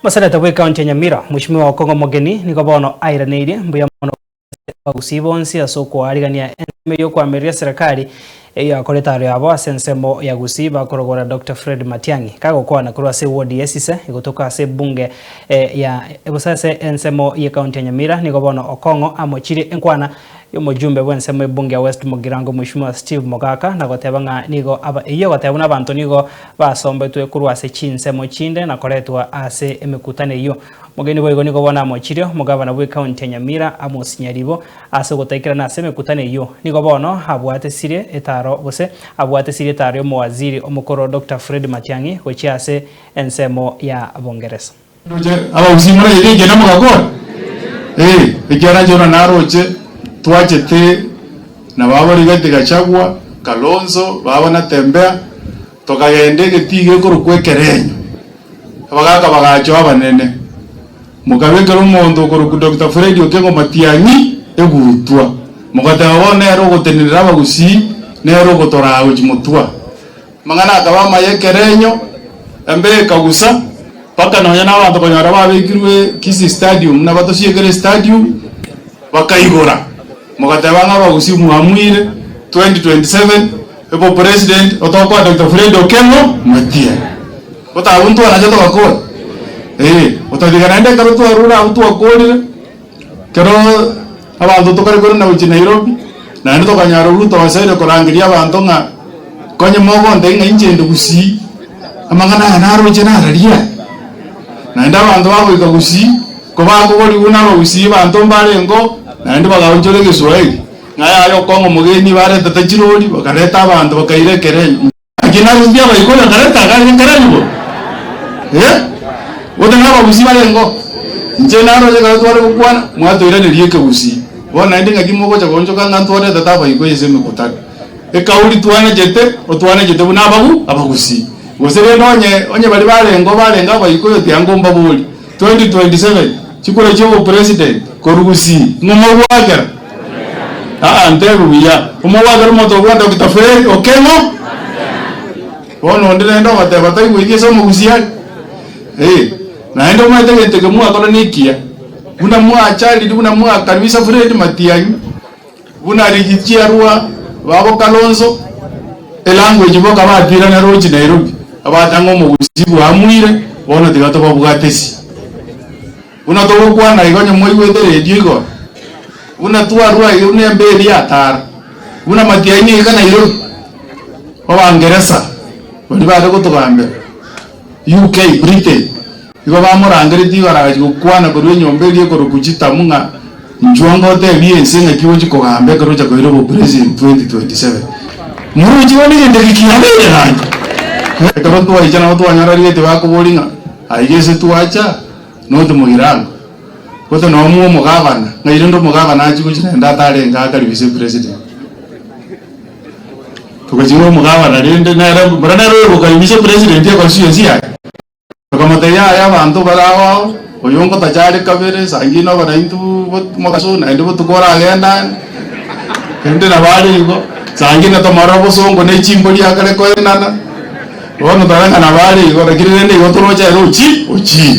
Maseneta wa kaunti ya Nyamira Mheshimiwa Okongo Mogeni niko bono airaneirie mbuya mono gusibonsi asoko arigania emeyo kwa meria serikali ya koletaro yabo asensemo ya gusiba korogora Dr. Fred Matiang'i kago kwa na kurwa se ward yesise igotoka se bunge ya ebusase ensemo ya kaunti ya Nyamira niko bono Okongo amochire enkwana y'omujumbe w'ensemo bunge ya West Mugirango Mheshimiwa Steve Mogaka na gotebanga nigo aba iyo gotebuna abantu nigo basombetwe kurwa se chinsemo chinde na koretwa ase emekutane iyo Mogeni boygo niko bona amochirio mugabana bwe kaunti ya Nyamira amosinyaribo ase gotaikira na ase emekutane iyo niko bono abwate sirie etaro bose abwate sirie etaro mu waziri omukoro Dr. Fred Matiang'i gochi ase ensemo ya Bongereza aba usimura yige na mugakora ikiara jona naroche twachete na babori gati gachagwa Kalonzo baba na tembea tokagende getige kurukwekerenyo abagaka bagacho abanene mugabengero mondo kuruku Dr. Fred Okengo Matiang'i egurutwa mugataba nero gotenera bagusi nero gotorago chimutwa mangana akaba mayekerenyo embe kagusa paka nonya nabantu banyara babikirwe Kisi Stadium na batosiyekere stadium bakaigora mugataba ngabagusi muamwire 2027 ebo president otokwa Dr. Fred Okengo Matiang'i otabuntu anaje tokakora utadigana karo tu arura utu akolire kero abantu tokare goro na uchi Nairobi na ndo kanyaro ruto wasaire korangiria abantu nga konye mogo ndenga injende gusi amangana naro chena raria na ndo abantu babo ikagusi ko bako boli una bagusi abantu mbare ngo na ndo bagawonjore Kiswahili ngaya ayo Kongo Mogeni bare tatachiroli bakareta abantu bakairekere akina rumbia bayikola kareta karengo Wotanga bagusi balengo njenaro je garatware bukwana mwatoire nerieke gusi bona ndinga kimogo cha konjo kanga ntore tataba ikoyese mekutaka ekauli twana jete otwana jete buna abagusi gosere onye bali balengo balenga bayikoyo tyangomba boli 2027 chikore cyo president korugusi ngomogwagera nteru ya umogwagera moto gwanda Dr. Okengo bona ndire ndo bateba tayi wigiso mugusi ya na endo mwategete kemu akolonikia buna mwa chali buna mwa kabisa Fred Matiang'i buna rigitia ruwa babo Kalonzo language boka batira na roji Nairobi abatango mu gusibu amwire bona tigato babugatesi buna to kwa na igonye moyiwete radio igo buna tuwa ruwa une mbeli atara buna Matiang'i kana Nairobi Abangereza bali bado kutugambe UK Britain igo bamurangiriti baraje gukwana kuri nyombeli ko rukuchita munga njwango te biensenga kiwoji ko gambe ko roja ko iro president 2027 muruji woni ngende kikiyande yanyu ekaba to ayana to anyara rite bako bolinga aigese tuacha no to mugirango koto no mu mugabana ngairendo mugabana aji kuchina ndatare ngakali vice president to kajiro mugabana rende na ra branero ko vice president ya constituency ya kama tayari abantu baraho oyongo tajari kabere sangino banaintu makaso na ndo tukora agenda kende na bali ngo sangina to marabo songo ne chimboli akale ko nana wono taranga na bali ngo kirende ngo torocha uchi